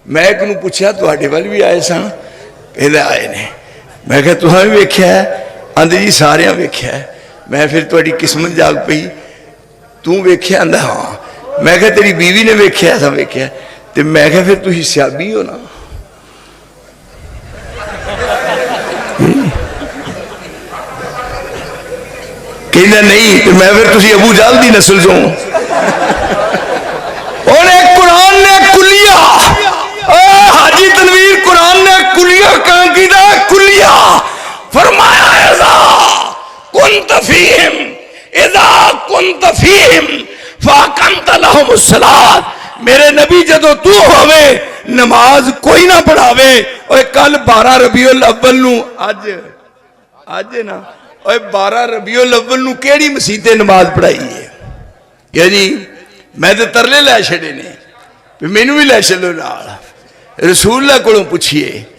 मैं एक नूं पूछया तुहाडे वल भी आए सन, कहंदा आए ने। मैं कहा तुहां भी वेख्या है? आंदे जी सारियां वेख्या है। मैं फिर तुहाडी किस्मत जाग पई, तू वेख्या? आंदा हाँ। मैं कहा तेरी बीवी ने वेख्या? ऐसा वेख्या। तो मैं कहा फिर तुसीं सियाबी हो ना? कहंदा नहीं। तो मैं फिर तुसीं अबू जहल दी नस्ल चों। कुरान ने कुलिया, हाजी तनवीर, कुरान ने कुलिया काम किया। कुलिया फरमाया इज़ा कुंत फीहिम, इज़ा कुंत फीहिम फ़अक़मत लहुमुस्सलात। मेरे नबी जदों तू होवे नमाज कोई ना पढ़ावे। और कल 12 रबीउल अव्वल नू अज ना 12 रबीउल अव्वल नू केड़ी मसीते नमाज पढ़ाई है? क्या जी मैं तो तरले लै छड़े ने, मैनू भी लै चलो नाल। रसूलुल्लाह कोलों पुछिए।